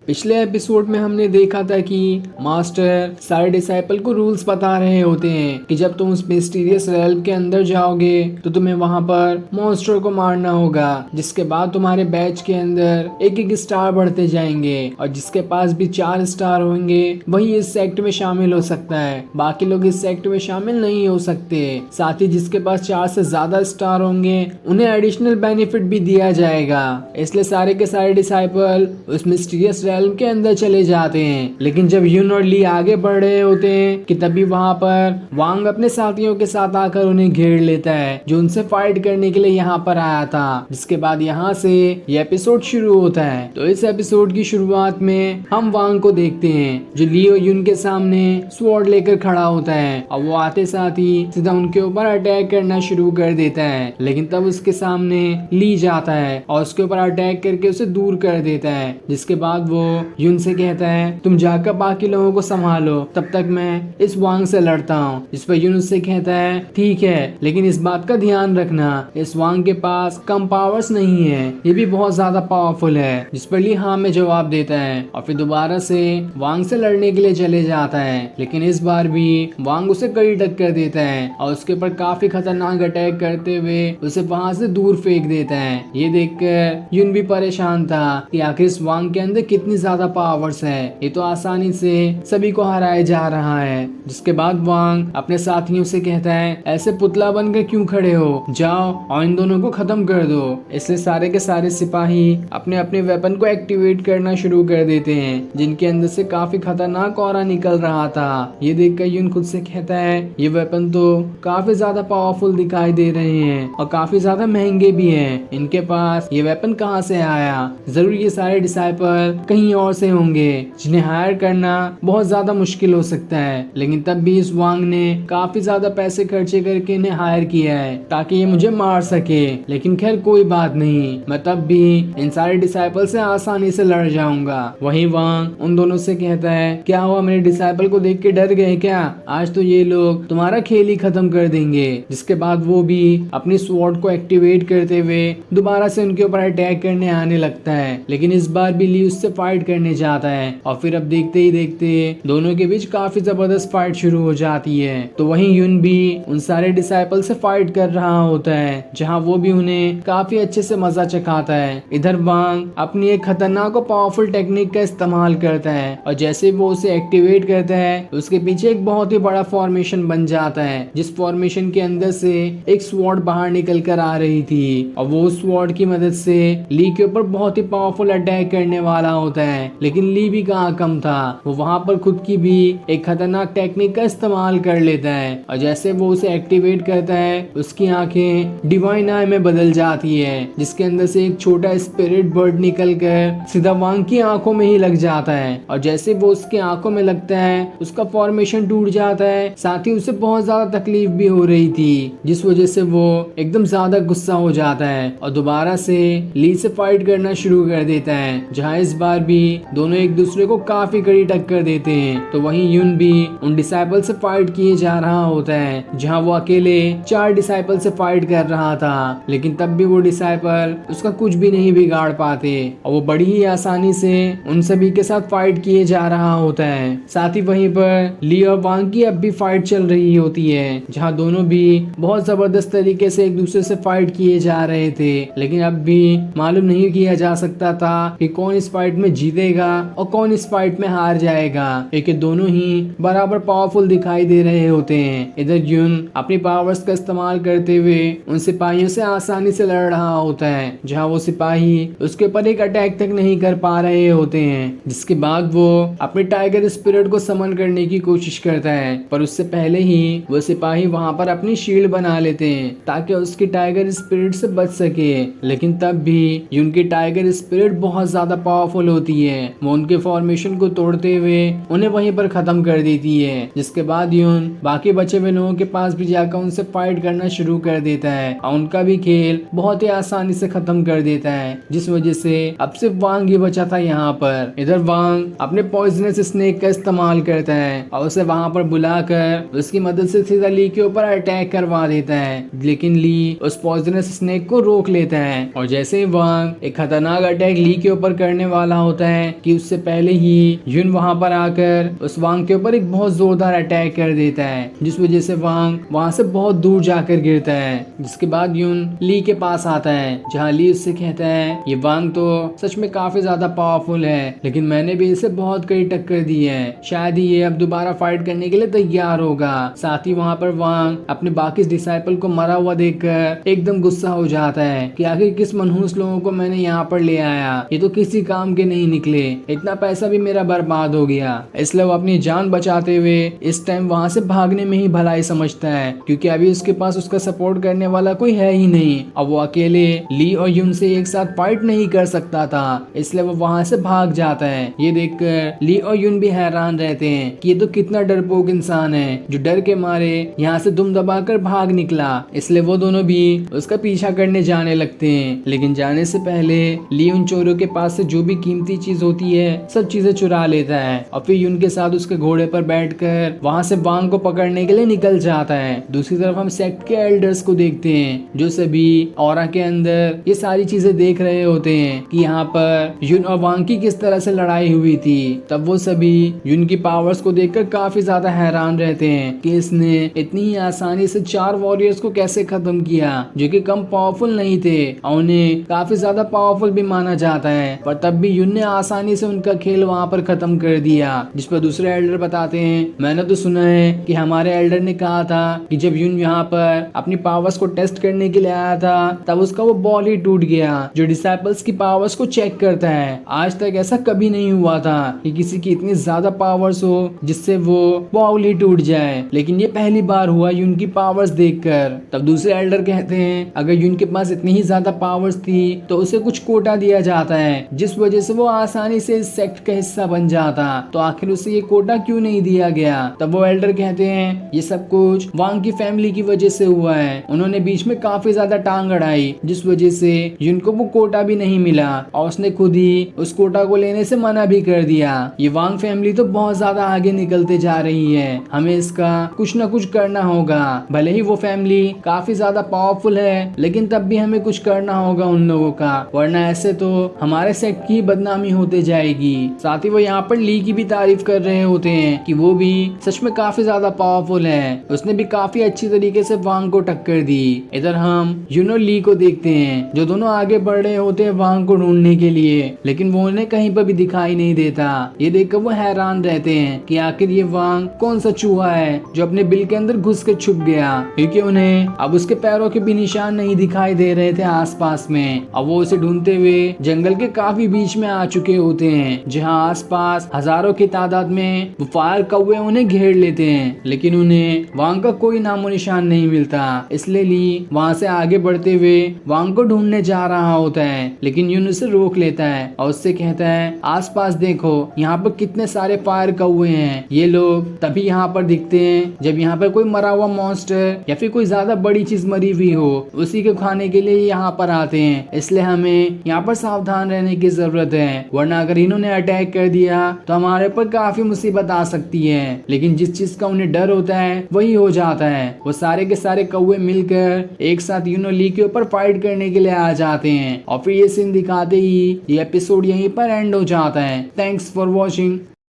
पिछले एपिसोड में हमने देखा था कि मास्टर सारे डिसाइपल को रूल्स बता रहे होते हैं कि जब तुम उस मिस्टीरियस रेल्म के अंदर जाओगे तो तुम्हें वहां पर मॉन्स्टर को मारना होगा, जिसके बाद तुम्हारे बैच के अंदर एक एक स्टार बढ़ते जाएंगे और जिसके पास भी 4 स्टार होंगे वही इस सेक्ट में शामिल हो सकता है, बाकी लोग इस सेक्ट में शामिल नहीं हो सकते। साथ ही जिसके पास 4 से ज्यादा स्टार होंगे उन्हें एडिशनल बेनिफिट भी दिया जाएगा। इसलिए सारे के सारे डिसाइपल उस मिस्टीरियस रेल्म के अंदर चले जाते हैं। लेकिन जब यून और ली आगे बढ़ रहे होते हैं कि तभी वहाँ पर वांग अपने साथियों के साथ आकर उन्हें घेर लेता है, जो उनसे फाइट करने के लिए यहाँ पर आया था। जिसके बाद यहाँ से ये एपिसोड शुरू होता है। तो इस एपिसोड की शुरुआत में हम वांग को देखते हैं जो ली और यून के सामने स्वॉर्ड लेकर खड़ा होता है और वो आते साथ ही सीधा उनके ऊपर अटैक करना शुरू कर देता है। लेकिन तब उसके सामने ली जाता है और उसके ऊपर अटैक करके उसे दूर कर देता है। जिसके बाद वो यून से कहता है तुम जाकर बाकी लोगों को संभालो, तब तक मैं इस वांग से लड़ता हूँ। इस पर यून उससे कहता है ठीक है, लेकिन इस बात का ध्यान रखना इस वांग के पास कम पावर्स नहीं है, ये भी बहुत ज्यादा पावरफुल है। जिस पर ली हाँ में जवाब देता है और फिर दोबारा से वांग से लड़ने के लिए चले जाता है। लेकिन इस बार भी वांग उसे कड़ी टक्कर देता है और उसके ऊपर काफी खतरनाक अटैक करते हुए उसे वहां से दूर फेंक देता है। ये देखकर यून भी परेशान था कि आखिर इस वांग के अंदर कितनी ज्यादा पावर्स है, ये तो आसानी से सभी को हराया जा रहा है। जिसके बाद वांग अपने साथियों से कहता है ऐसे पुतला बनकर क्यों खड़े हो, जाओ और इन दोनों को खत्म कर दो। इसलिए सारे के सारे सिपाही अपने अपने वेपन को एक्टिवेट करना शुरू कर देते हैं, जिनके अंदर से काफी खतरनाक ऑरा निकल रहा था। ये देखकर यून खुद से कहता है ये वेपन तो काफी ज्यादा पावरफुल दिखाई दे रहे हैं और काफी ज्यादा महंगे भी हैं। इनके पास ये वेपन कहाँ से आया? जरूर ये सारे डिसाइपल कहीं और से होंगे जिन्हें हायर करना बहुत ज्यादा मुश्किल हो सकता है। लेकिन तब भी इस वांग ने काफी ज्यादा पैसे खर्चे करके इन्हें हायर किया है ताकि ये मुझे मार सके। लेकिन खैर कोई बात नहीं, मैं तब भी इन सारे डिसाइपल से आसानी से लड़ जाऊंगा। वहीं वांग उन दोनों से कहता है क्या हुआ, मेरे डिसाइपल को देख के डर गए क्या? आज तो ये लोग तुम्हारा खेल ही खत्म कर देंगे। जिसके बाद वो भी अपनी स्वॉर्ड को एक्टिवेट करते हुए दोबारा से उनके ऊपर अटैक करने आने लगता है। लेकिन इस बार भी ली उससे फाइट करने जाता है और फिर अब देखते ही देखते दोनों के बीच काफी जबरदस्त फाइट शुरू हो जाती है। तो वहीं यून भी उन सारे डिसाइपल से फाइट कर रहा होता है, जहां वो भी उन्हें काफी अच्छे से मजा चखाता है। इधर वांग अपनी एक खतरनाक और पावरफुल टेक्निक का इस्तेमाल करता है और जैसे वो उसे एक्टिवेट करता है उसके पीछे एक बहुत ही बड़ा फॉर्मेशन बन जाता है, जिस फॉर्मेशन के अंदर से एक स्वॉर्ड बाहर निकल कर आ रही थी और वो स्वॉर्ड की मदद से ली के ऊपर बहुत ही पावरफुल अटैक करने वाला होता है। लेकिन ली भी कहाँ कम था, वो वहां पर खुद की भी एक खतरनाक टेक्निक का इस्तेमाल कर लेता है और जैसे वो उसे एक्टिवेट करता है उसकी आंखें डिवाइन आई में बदल जाती है, जिसके अंदर से एक छोटा स्पिरिट बर्ड निकल कर सीधा वांग की आंखों में ही लग जाता है और जैसे वो उसकी आंखों में लगता है उसका फॉर्मेशन टूट जाता है। साथ ही उसे बहुत ज्यादा तकलीफ भी हो रही थी, जिस वजह से वो एकदम ज्यादा गुस्सा हो जाता है और दोबारा से ली से फाइट करना शुरू कर देता है, जहाँ इस बार भी दोनों एक दूसरे को काफी कड़ी टक्कर देते हैं। तो वहीं यून भी उन डिसाइपल से फाइट किए जा रहा होता है, जहाँ वो अकेले 4 डिसाइपल से फाइट कर रहा था। लेकिन तब भी वो डिसाइपल उसका कुछ भी नहीं बिगाड़ पाते और वो बड़ी ही आसानी से उन सभी के साथ फाइट किए जा रहा होता है। साथ ही वहीं पर ली और वांग की अब भी फाइट चल रही होती है, जहाँ दोनों भी बहुत जबरदस्त तरीके से एक दूसरे से फाइट किए जा रहे थे। लेकिन अब भी मालूम नहीं किया जा सकता था कि कौन इस फाइट में जीतेगा और कौन इस फाइट में हार जाएगा, क्योंकि दोनों ही बराबर पावरफुल दिखाई दे रहे होते हैं। इधर यून अपनी पावर्स का इस्तेमाल करते हुए उन सिपाहियों से आसानी से लड़ रहा होता है, जहां वो सिपाही उसके ऊपर एक अटैक तक नहीं कर पा रहे होते हैं। जिसके बाद वो अपने टाइगर स्पिरिट को समन करने की कोशिश करता है, पर उससे पहले ही वो सिपाही वहां पर अपनी शील्ड बना लेते हैं ताकि उसकी टाइगर स्पिरिट से बच सके। लेकिन तब भी यून की टाइगर स्पिरिट बहुत ज्यादा पावरफुल होती है, वो उनके फॉर्मेशन को तोड़ते हुए उन्हें वहीं पर खत्म कर देती है। जिसके बाद यून बाकी बचे हुए लोगों के पास भी जाकर उनसे फाइट करना शुरू कर देता है और उनका भी खेल बहुत ही आसानी से खत्म कर देता है, जिस वजह से अब सिर्फ वांग ही बचा था यहाँ पर। इधर वांग अपने पॉइजनस स्नेक का इस्तेमाल करता है और उसे वहां पर बुलाकर उसकी मदद से सीधा ली के ऊपर अटैक करवा देता है। लेकिन ली उस पॉइजनस स्नेक को रोक लेता है और जैसे ही वांग एक खतरनाक अटैक ली के ऊपर करने वाला होता है कि उससे पहले ही युन वहाँ पर आकर उस वांग के ऊपर एक बहुत जोरदार अटैक कर देता है, जिस वजह से वांग वहाँ से बहुत दूर जाकर गिरता है। जिसके बाद युन ली के पास आता है, जहाँ ली उससे कहता है ये वांग तो सच में काफी ज्यादा पावरफुल है, लेकिन मैंने भी इसे बहुत कड़ी टक्कर दी है, शायद ही ये अब दोबारा फाइट करने के लिए तैयार होगा। साथ ही वहाँ पर वांग अपने बाकी डिसाइपल को मरा हुआ देखकर एकदम गुस्सा हो जाता है कि आखिर किस मनहूस लोगों को मैंने यहाँ पर ले आया, ये तो किसी काम के नहीं निकले, इतना पैसा भी मेरा बर्बाद हो गया। इसलिए वो अपनी जान बचाते हुए इस टाइम वहाँ से भागने में ही भलाई समझता है, क्योंकि अभी उसके पास उसका सपोर्ट करने वाला कोई है ही नहीं। अब वो अकेले ली और युन से एक साथ फाइट नहीं कर सकता था, इसलिए वो वहाँ से भाग जाता है। ये देखकर ली और युन भी हैरान रहते हैं कि ये तो कितना डरपोक इंसान है जो डर के मारे यहाँ से दुम दबाकर भाग निकला। इसलिए वो दोनों भी उसका पीछा करने जाने लगते हैं, लेकिन जाने से पहले ली उन चोरों के पास से जो भी कीमती चीज होती है सब चीजें चुरा लेता है और फिर युन के साथ उसके घोड़े पर बैठकर वहाँ से वांग को पकड़ने के लिए निकल जाता है। दूसरी तरफ हम सेक्ट के एल्डर्स को देखते हैं जो सभी ऑरा के अंदर ये सारी चीजें देख रहे होते हैं कि यहाँ पर युन और वांग की किस तरह से लड़ाई हुई थी। तब वो सभी युन की पावर्स को देखकर काफी ज्यादा हैरान रहते हैं कि इसने इतनी ही आसानी से 4 वॉरियर्स को कैसे खत्म किया जो कि कम पावरफुल नहीं थे और उन्हें काफी ज्यादा पावरफुल भी माना जाता है, पर तब भी युन ने आसानी से उनका खेल वहाँ पर खत्म कर दिया। जिस पर दूसरे एल्डर बताते हैं मैंने तो सुना है कि हमारे एल्डर ने कहा था कि जब युन यहाँ पर अपनी पावर्स को टेस्ट करने के लिए आया था तब उसका वो बॉल ही टूट गया जो डिसाइपल्स की पावर्स को चेक करता है। आज तक ऐसा कभी नहीं हुआ था कि किसी की इतनी ज्यादा पावर्स हो जिससे वो बॉल ही टूट जाए, लेकिन ये पहली बार हुआ युन की पावर्स देखकर। तब दूसरे एल्डर कहते हैं अगर युन के पास इतनी ही ज्यादा पावर्स थी तो उसे कुछ कोटा दिया जाता है जिस वजह से वो आसानी से इस सेक्ट का हिस्सा बन जाता, तो आखिर उसे ये कोटा क्यों नहीं दिया गया। तब वो एल्डर कहते हैं ये सब कुछ वांग की फैमिली की वजह से हुआ है, उन्होंने बीच में काफी ज्यादा टांग अड़ाई जिस वजह से युन को वो कोटा भी नहीं मिला और उसने खुद ही उस कोटा को लेने से मना भी कर दिया। ये वांग फैमिली तो बहुत ज्यादा आगे निकलते जा रही है, हमें इसका कुछ न कुछ करना होगा। भले ही वो फैमिली काफी ज्यादा पावरफुल है लेकिन तब भी हमें कुछ करना होगा उन लोगों का, वरना ऐसे तो हमारे सेक्ट की बदनामी होते जाएगी। साथ ही वो यहाँ पर ली की भी तारीफ कर रहे होते हैं कि वो भी सच में काफी ज्यादा पावरफुल है, उसने भी काफी अच्छी तरीके से वांग को टक्कर दी। इधर हम युन और ली को देखते हैं जो दोनों आगे बढ़ रहे होते हैं वांग को ढूंढने के लिए, लेकिन वो उन्हें कहीं पर भी दिखाई नहीं देता। ये देखकर वो हैरान रहते हैं कि आखिर ये वांग कौन सा चूहा है जो अपने बिल के अंदर घुस के छुप गया, क्योंकि उन्हें अब उसके पैरों के भी निशान नहीं दिखाई दे रहे थे आसपास में। अब वो उसे ढूंढते हुए जंगल के काफी बीच में आ चुके होते हैं जहाँ आसपास हजारों की तादाद में वो फायर कौवे उन्हें घेर लेते हैं, लेकिन उन्हें वांग का कोई नामो निशान नहीं मिलता। इसलिए ली वहाँ से आगे बढ़ते हुए वांग को ढूंढने जा रहा होता है, लेकिन यून उसे रोक लेता है और उससे कहता है आसपास देखो यहाँ पर कितने सारे फायर कौवे हैं, ये लोग तभी यहाँ पर दिखते हैं जब यहाँ पर कोई मरा हुआ मॉन्स्टर या फिर कोई ज्यादा बड़ी चीज मरी हुई हो, उसी के खाने के लिए यहाँ पर आते हैं। इसलिए हमें यहाँ पर सावधान रहने की जरूरत है, वरना अगर इन्होंने अटैक कर दिया तो हमारे ऊपर काफी मुसीबत आ सकती है। लेकिन जिस चीज का उन्हें डर होता है वही हो जाता है। वो सारे के सारे कौवे मिलकर एक साथ यूनो ली के ऊपर फाइट करने के लिए आ जाते हैं और फिर ये सीन दिखाते ही ये एपिसोड यहीं पर एंड हो जाता है। Thanks for watching.